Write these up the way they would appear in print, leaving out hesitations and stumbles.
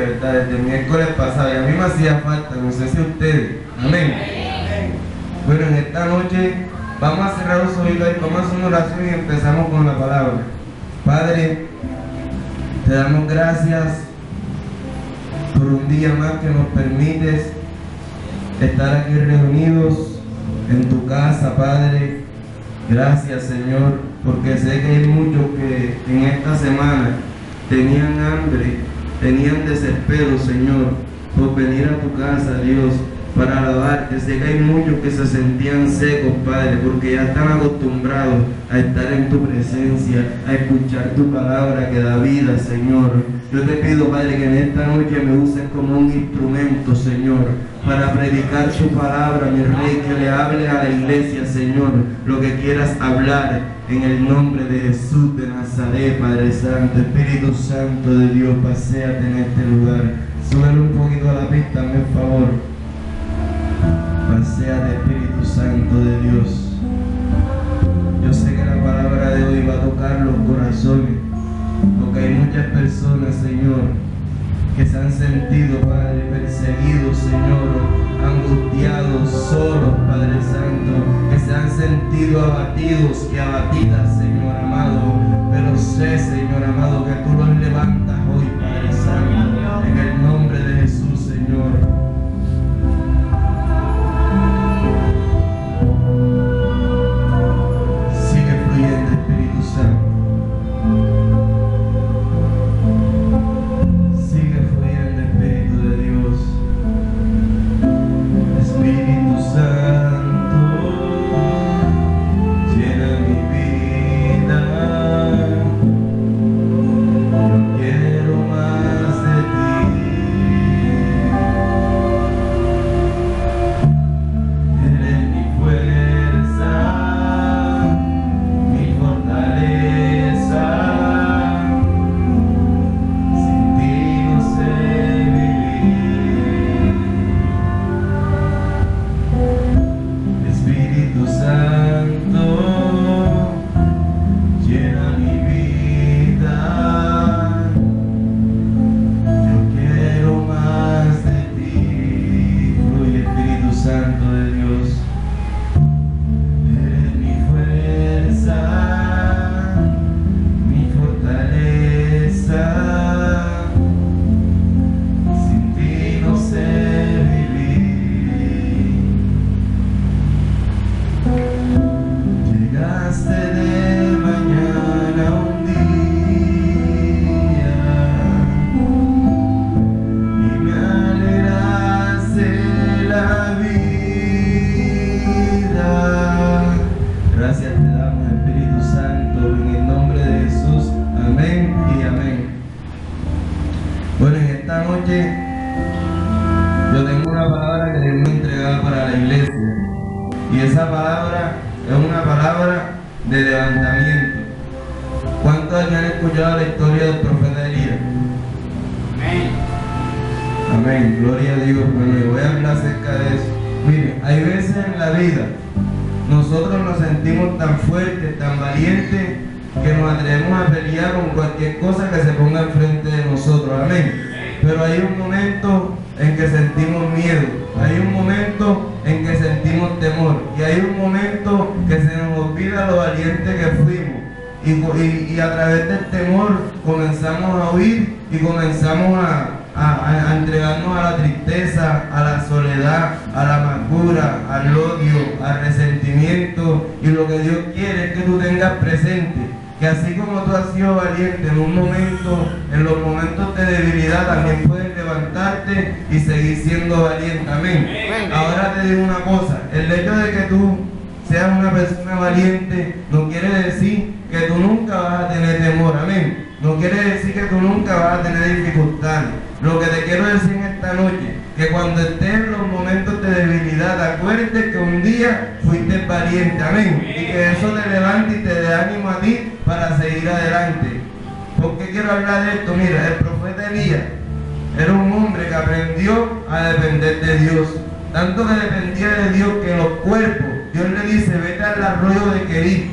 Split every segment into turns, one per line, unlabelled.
¿verdad? Desde el miércoles pasado, y a mí me hacía falta, no sé si a ustedes. Amén. Bueno, en esta noche vamos a cerrar los oídos y vamos a hacer una oración y empezamos con la palabra. Padre, te damos gracias por un día más que nos permites estar aquí reunidos en tu casa, Padre. Gracias, Señor, porque sé que hay muchos que en esta semana tenían hambre, tenían desespero, Señor, por venir a tu casa, Dios, para alabarte. Sé que hay muchos que se sentían secos, Padre, porque ya están acostumbrados a estar en tu presencia, a escuchar tu palabra que da vida, Señor. Yo te pido, Padre, que en esta noche me uses como un instrumento, Señor, para predicar tu palabra, mi Rey, que le hable a la iglesia, Señor, lo que quieras hablar, en el nombre de Jesús de Nazaret, Padre Santo. Espíritu Santo de Dios, paséate en este lugar. Súbele un poquito a la pista, hazme el favor. Paséate, Espíritu Santo de Dios. Yo sé que la palabra de hoy va a tocar los corazones, porque hay muchas personas, Señor, que se han sentido, Padre, perseguidos, Señor, angustiados, solos, Padre Santo, que se han sentido abatidos y abatidas, Señor amado. Pero sé, Señor amado, que tú los levantas hoy, Padre Santo, en el nombre de Jesús, Señor. Amén, gloria a Dios. Bueno, y voy a hablar acerca de eso. Mire, hay veces en la vida nosotros nos sentimos tan fuertes, tan valientes, que nos atrevemos a pelear con cualquier cosa que se ponga enfrente de nosotros. Amén. Pero hay un momento en que sentimos miedo, hay un momento en que sentimos temor, y hay un momento que se nos olvida lo valiente que fuimos. Y a través del temor comenzamos a huir y comenzamos a entregarnos a la tristeza, a la soledad, a la amargura, al odio, al resentimiento. Y lo que Dios quiere es que tú tengas presente que así como tú has sido valiente en un momento, en los momentos de debilidad también puedes levantarte y seguir siendo valiente. Amén. Ahora te digo una cosa, el hecho de que tú seas una persona valiente no quiere decir que tú nunca vas a tener temor. Amén. No quiere decir que tú nunca vas a tener dificultades. Lo que te quiero decir en esta noche, que cuando estés en los momentos de debilidad, acuérdate que un día fuiste valiente. Amén. Y que eso te levante y te dé ánimo a ti para seguir adelante. ¿Por qué quiero hablar de esto? Mira, el profeta Elías era un hombre que aprendió a depender de Dios. Tanto que dependía de Dios que en los cuerpos, Dios le dice, vete al arroyo de Querí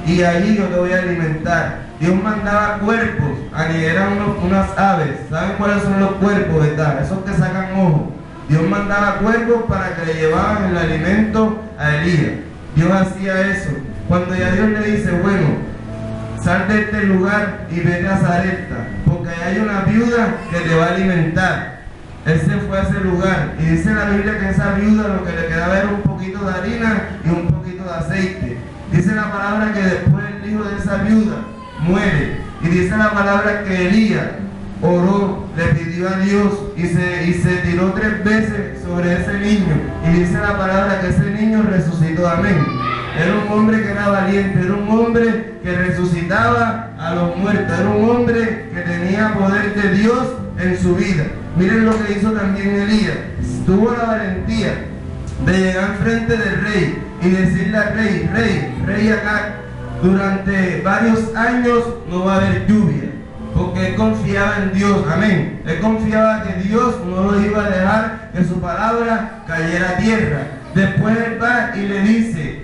y allí yo te voy a alimentar. Dios mandaba cuerpos, eran unas aves. ¿Saben cuáles son los cuerpos, verdad? Esos que sacan ojos. Dios mandaba cuerpos para que le llevaban el alimento a Elías. Dios hacía eso. Cuando ya Dios le dice, bueno, sal de este lugar y vete a Sarepta, porque ahí hay una viuda que te va a alimentar. Él se fue a ese lugar y dice la Biblia que esa viuda lo que le quedaba era un poquito de harina y un poquito de aceite. Dice la palabra que después el hijo de esa viuda muere, y dice la palabra que Elías oró, le pidió a Dios y se tiró 3 veces sobre ese niño, y dice la palabra que ese niño resucitó. Amén. Era un hombre que era valiente, era un hombre que resucitaba a los muertos, era un hombre que tenía poder de Dios en su vida. Miren lo que hizo también Elías. Tuvo la valentía de llegar frente del rey y decirle al rey Acab, durante varios años no va a haber lluvia, porque él confiaba en Dios. Amén. Él confiaba que Dios no lo iba a dejar que su palabra cayera a tierra. Después él va y le dice,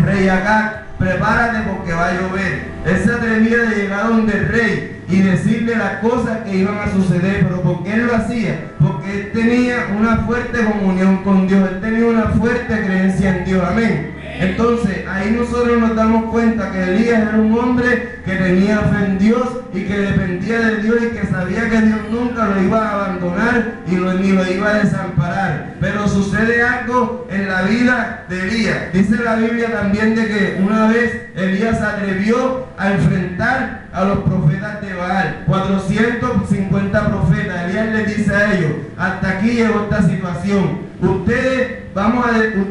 rey Acab, prepárate porque va a llover. Él se atrevía de llegar donde el rey y decirle las cosas que iban a suceder. ¿Pero por qué él lo hacía? Porque él tenía una fuerte comunión con Dios, él tenía una fuerte creencia en Dios. Amén. Entonces ahí nosotros nos damos cuenta que Elías era un hombre que tenía fe en Dios y que dependía de Dios y que sabía que Dios nunca lo iba a abandonar y ni lo iba a desamparar. Pero sucede algo en la vida de Elías. Dice la Biblia también de que una vez Elías se atrevió a enfrentar a los profetas de Baal, 450 profetas. Elías les dice a ellos, hasta aquí llegó esta situación.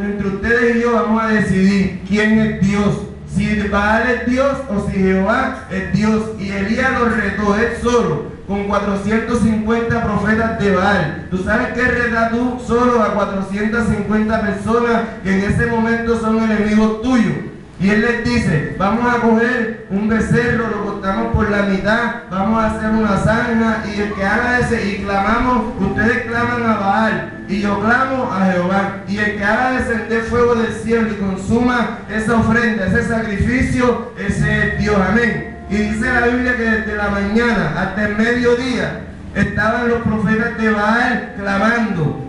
Entre ustedes y yo vamos a decidir quién es Dios, si Baal es Dios o si Jehová es Dios. Y Elías lo retó él solo, con 450 profetas de Baal. ¿Tú sabes qué retas tú solo a 450 personas que en ese momento son enemigos tuyos? Y él les dice, vamos a coger un becerro, lo cortamos por la mitad, vamos a hacer una zanja, y el que haga ese, y clamamos, ustedes claman a Baal, y yo clamo a Jehová, y el que haga descender fuego del cielo y consuma esa ofrenda, ese sacrificio, ese es Dios. Amén. Y dice la Biblia que desde la mañana hasta el mediodía estaban los profetas de Baal clamando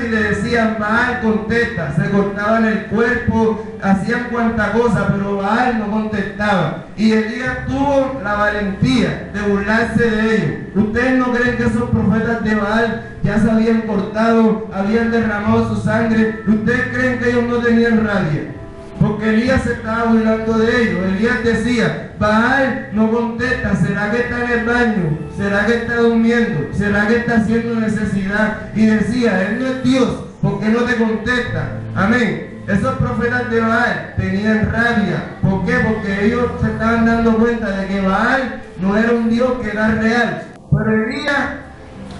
y le decían, Baal contesta. Se cortaban el cuerpo, hacían cuanta cosa, pero Baal no contestaba. Y Elías tuvo la valentía de burlarse de ellos. ¿Ustedes no creen que esos profetas de Baal ya se habían cortado, habían derramado su sangre? ¿Ustedes creen que ellos no tenían rabia? Porque Elías se estaba burlando de ellos. Elías decía, Baal no contesta, ¿será que está en el baño? ¿Será que está durmiendo? ¿Será que está haciendo necesidad? Y decía, él no es Dios, ¿por qué no te contesta? Amén. Esos profetas de Baal tenían rabia. ¿Por qué? Porque ellos se estaban dando cuenta de que Baal no era un Dios que era real. Pero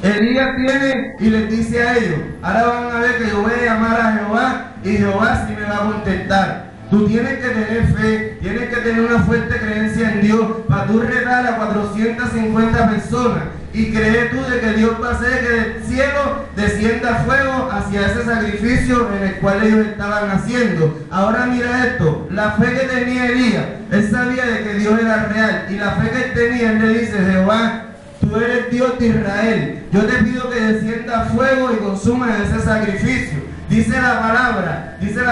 Elías viene y les dice a ellos, ahora van a ver que yo voy a llamar a Jehová y Jehová sí me va a contestar. Tú tienes que tener fe, tienes que tener una fuerte creencia en Dios para tú retar a 450 personas y creer tú de que Dios va a hacer que del cielo descienda fuego hacia ese sacrificio en el cual ellos estaban haciendo. Ahora mira esto, la fe que tenía Elías, él sabía de que Dios era real, y la fe que él tenía, él le dice, Jehová, tú eres Dios de Israel, yo te pido que descienda fuego y consuma ese sacrificio. Dice la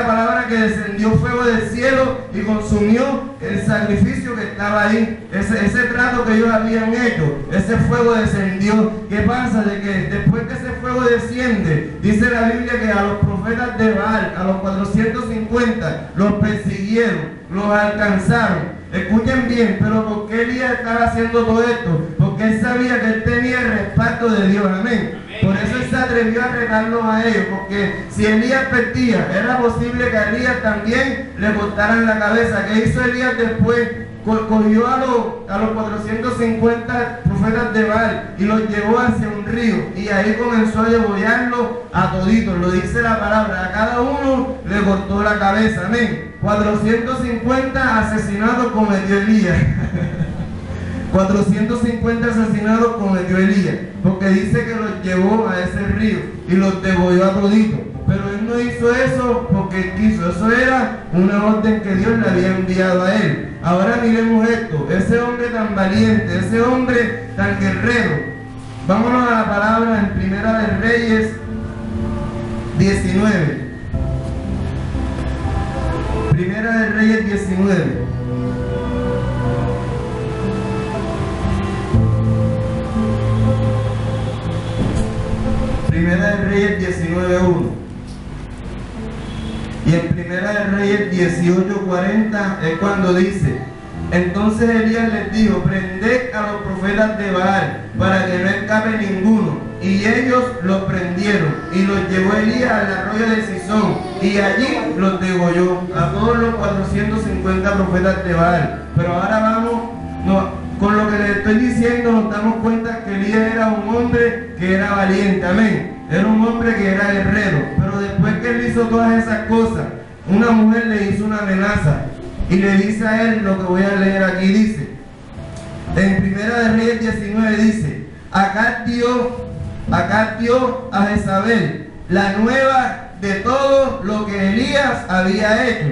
palabra que descendió fuego del cielo y consumió el sacrificio que estaba ahí. Ese trato que ellos habían hecho, ese fuego descendió. ¿Qué pasa? De que después que ese fuego desciende, dice la Biblia que a los profetas de Baal, a los 450, los persiguieron, los alcanzaron. Escuchen bien, pero ¿por qué Elías estaba haciendo todo esto? Porque él sabía que él tenía el respaldo de Dios. Amén. Por eso él se atrevió a retarlos a ellos, porque si Elías perdía, era posible que a Elías también le cortaran la cabeza. ¿Qué hizo Elías después? Cogió a los 450 profetas de Baal y los llevó hacia un río, y ahí comenzó a degollarlos a toditos. Lo dice la palabra, a cada uno le cortó la cabeza. Amén. 450 asesinatos cometió Elías. 450 asesinatos cometió Elías, porque dice que los llevó a ese río y los degolló a toditos. pero él no hizo eso porque él quiso, eso era una orden que Dios le había enviado a él. Ahora miremos esto, ese hombre tan valiente, ese hombre tan guerrero. Vámonos a la palabra en Primera de Reyes 19. Primera de Reyes 19. Primera de Reyes 19:1. Y en Primera de Reyes 18:40 es cuando dice: entonces Elías les dijo, prended a los profetas de Baal, para que no escape ninguno. Y ellos los prendieron, y los llevó Elías al arroyo de Sison, y allí los degolló, a todos los 450 profetas de Baal. Pero ahora vamos, con lo que les estoy diciendo nos damos cuenta que Elías era un hombre que era valiente, amén. Era un hombre que era guerrero, pero después que él hizo todas esas cosas, una mujer le hizo una amenaza y le dice a él lo que voy a leer aquí. Dice, en Primera de Reyes 19 dice: Acab dio a Jezabel la nueva de todo lo que Elías había hecho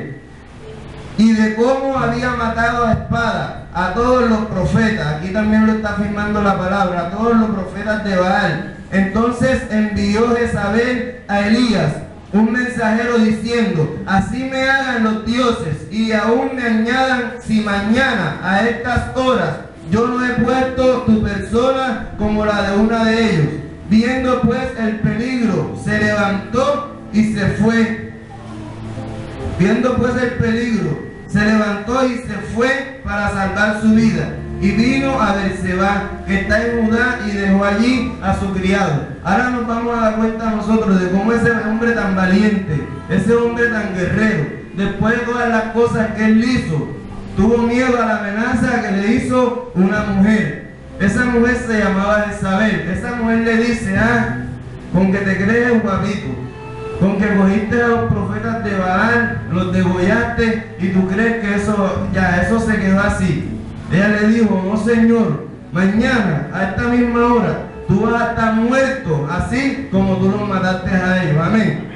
y de cómo había matado a espada a todos los profetas. Aquí también lo está afirmando la palabra, a todos los profetas de Baal. Entonces envió Jezabel a Elías un mensajero diciendo: así me hagan los dioses y aún me añadan, si mañana a estas horas yo no he puesto tu persona como la de una de ellos. Viendo pues el peligro, se levantó y se fue. Viendo pues el peligro, se levantó y se fue para salvar su vida. Y vino a Berseba, que está en Judá, y dejó allí a su criado. Ahora nos vamos a dar cuenta nosotros de cómo ese hombre tan valiente, ese hombre tan guerrero, después de todas las cosas que él hizo, tuvo miedo a la amenaza que le hizo una mujer. Esa mujer se llamaba Jezabel. Esa mujer le dice: con que te crees guapito, con que cogiste a los profetas de Baal, los degollaste y tú crees que eso se quedó así. Ella le dijo: no señor, mañana a esta misma hora tú vas a estar muerto, así como tú los mataste a ellos. Amén.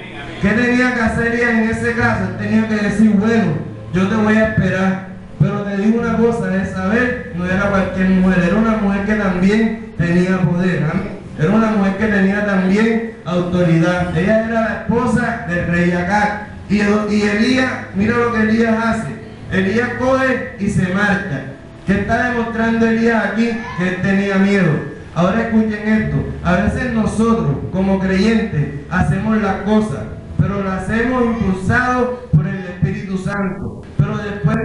¿Qué tenía que hacer ella en ese caso? Él tenía que decir: bueno, yo te voy a esperar. Pero te digo una cosa, Jezabel no era cualquier mujer, era una mujer que también tenía poder. Amén. Era una mujer que tenía también autoridad. Ella era la esposa del rey Acab. Y Elías, mira lo que Elías hace. Elías coge y se marcha. ¿Qué está demostrando Elías aquí? Que él tenía miedo. Ahora escuchen esto. A veces nosotros, como creyentes, hacemos las cosas, pero las hacemos impulsados por el Espíritu Santo. Pero después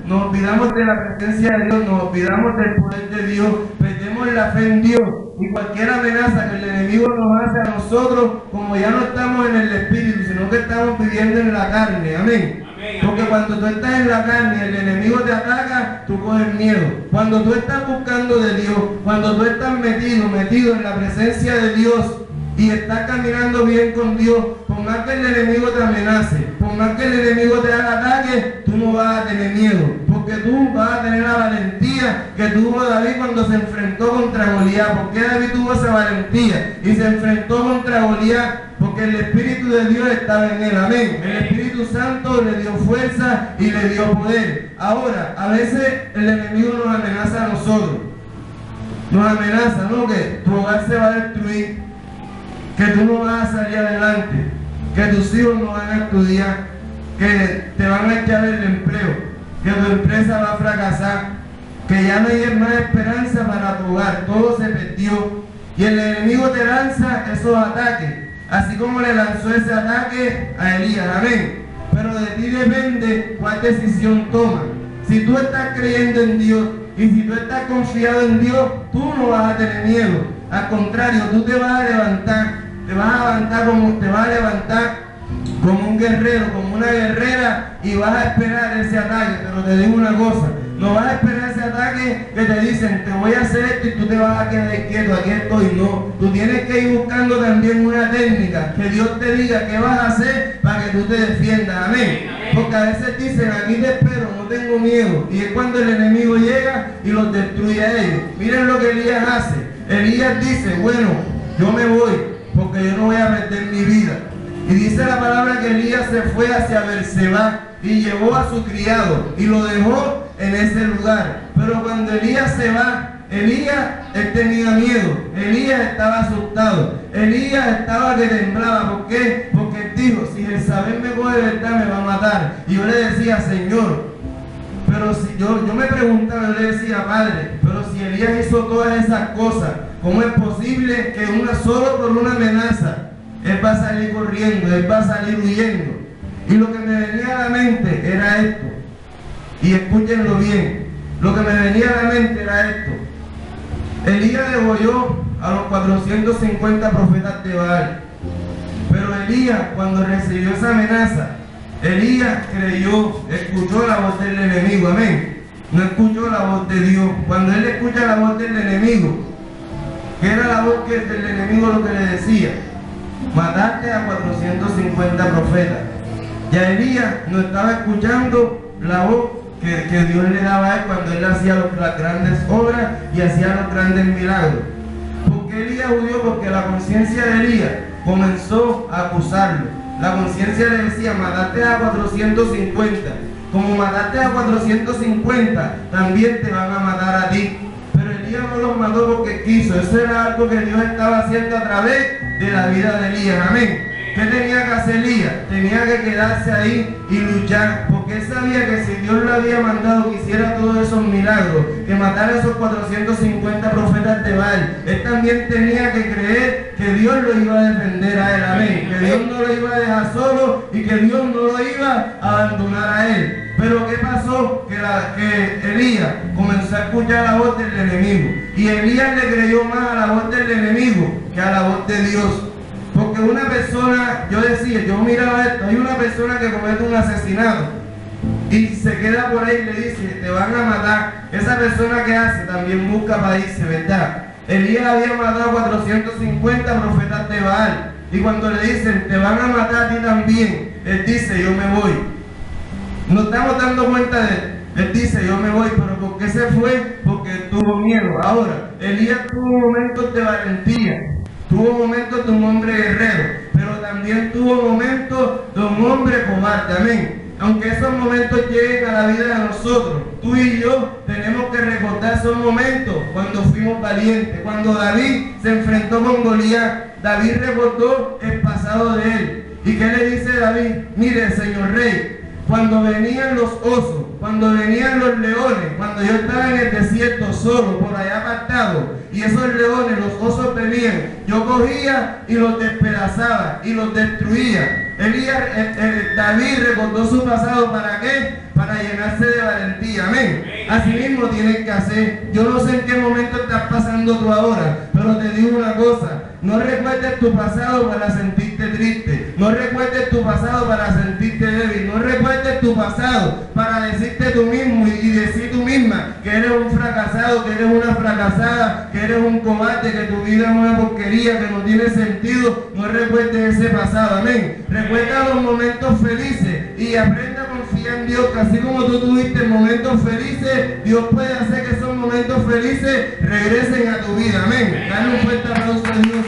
nos olvidamos de la presencia de Dios, nos olvidamos del poder de Dios, perdemos la fe en Dios. Y cualquier amenaza que el enemigo nos hace a nosotros, como ya no estamos en el Espíritu, sino que estamos viviendo en la carne. Amén. Porque cuando tú estás en la carne y el enemigo te ataca, tú coges miedo. Cuando tú estás buscando de Dios, cuando tú estás metido en la presencia de Dios y estás caminando bien con Dios, por más que el enemigo te amenace, por más que el enemigo te haga ataque, tú no vas a tener miedo, porque tú vas a tener la valentía que tuvo David cuando se enfrentó contra Goliat. ¿Por qué David tuvo esa valentía y se enfrentó contra Goliat? Porque el Espíritu de Dios estaba en él. Amén. El Espíritu Santo le dio fuerza y le dio poder. Ahora, a veces el enemigo nos amenaza a nosotros. Nos amenaza, ¿no? Que tu hogar se va a destruir, que tú no vas a salir adelante, que tus hijos no van a estudiar, que te van a echar el empleo, que tu empresa va a fracasar, que ya no hay más esperanza para tu hogar, todo se perdió. Y el enemigo te lanza esos ataques, así como le lanzó ese ataque a Elías. Amén. Pero de ti depende cuál decisión tomas. Si tú estás creyendo en Dios y si tú estás confiado en Dios, tú no vas a tener miedo. Al contrario, tú te vas a levantar, como un guerrero, como una guerrera, y vas a esperar ese ataque. Pero te digo una cosa, no vas a esperar ese ataque que te dicen: te voy a hacer esto y tú te vas a quedar quieto, aquí estoy. No, tú tienes que ir buscando también una técnica, que Dios te diga qué vas a hacer para que tú te defiendas. Amén. Porque a veces dicen: aquí te espero, no tengo miedo. Y es cuando el enemigo llega y los destruye a ellos. Miren lo que Elías hace. Elías dice: bueno, yo me voy, porque yo no voy a perder mi vida. Y dice la palabra que Elías se fue hacia Berseba y llevó a su criado y lo dejó en ese lugar. Pero cuando Elías se va, él tenía miedo, Elías estaba asustado, Elías estaba que temblaba. ¿Por qué? Porque él dijo, si Jezabel me coge de verdad me va a matar. Y yo le decía, Señor, pero si yo me preguntaba, yo le decía, Padre, pero si Elías hizo todas esas cosas, ¿cómo es posible que solo por una amenaza él va a salir corriendo, él va a salir huyendo? Y lo que me venía a la mente era esto, y escúchenlo bien, lo que me venía a la mente era esto. Elías degolló a los 450 profetas de Baal, pero Elías, cuando recibió esa amenaza, Elías creyó, escuchó la voz del enemigo, amén. No escuchó la voz de Dios. Cuando él escucha la voz del enemigo, ¿qué era la voz del enemigo lo que le decía? Mataste a 450 profetas. Ya Elías no estaba escuchando la voz que Dios le daba a él cuando él hacía las grandes obras y hacía los grandes milagros. ¿Por qué Elías huyó? Porque la conciencia de Elías comenzó a acusarlo. La conciencia le decía, mataste a 450. Como mataste a 450, también te van a matar a ti. Pero Elías no los mató porque quiso. Eso era algo que Dios estaba haciendo a través de la vida de Elías. Amén. ¿Qué tenía que hacer Elías? Tenía que quedarse ahí y luchar, porque él sabía que si Dios lo había mandado que hiciera todos esos milagros, que matara a esos 450 profetas de Baal, él también tenía que creer que Dios lo iba a defender a él, amén, que Dios no lo iba a dejar solo y que Dios no lo iba a abandonar a él. Pero ¿qué pasó? Que Elías comenzó a escuchar la voz del enemigo, y Elías le creyó más a la voz del enemigo que a la voz de Dios. Porque una persona, yo miraba esto, hay una persona que comete un asesinato y se queda por ahí y le dice, te van a matar. Esa persona que hace también busca para irse, ¿verdad? Elías había matado a 450 profetas de Baal, y cuando le dicen, te van a matar a ti también, él dice, yo me voy. Nos estamos dando cuenta de él. Él dice, yo me voy, pero ¿por qué se fue? Porque tuvo miedo. Ahora, Elías tuvo momentos de valentía. Tuvo momentos de un hombre guerrero, pero también tuvo momentos de un hombre cobarde, amén. Aunque esos momentos lleguen a la vida de nosotros, tú y yo tenemos que recordar esos momentos cuando fuimos valientes. Cuando David se enfrentó con Goliat, David recordó el pasado de él. ¿Y qué le dice David? Mire, señor rey, cuando venían los osos, cuando venían los leones, cuando yo estaba en el desierto solo, por allá apartado, y esos leones, los osos venían, yo cogía y los despedazaba y los destruía. David recordó su pasado, ¿para qué? Para llenarse de valentía, amén. Así mismo tienes que hacer. Yo no sé en qué momento estás pasando tú ahora, pero te digo una cosa, no recuerdes tu pasado para sentirte triste, no recuerdes tu pasado para sentirte débil, no recuerdes tu pasado para decirte tú mismo y decir tú misma que eres un fracasado, que eres una fracasada, que eres un cobarde, que tu vida es una porquería, que no tiene sentido. No recuerdes ese pasado, amén. Recuerda los momentos felices y aprenda a confiar en Dios, que así como tú tuviste momentos felices, Dios puede hacer que esos momentos felices regresen a tu vida, amén. Dale un fuerte aplauso a Dios.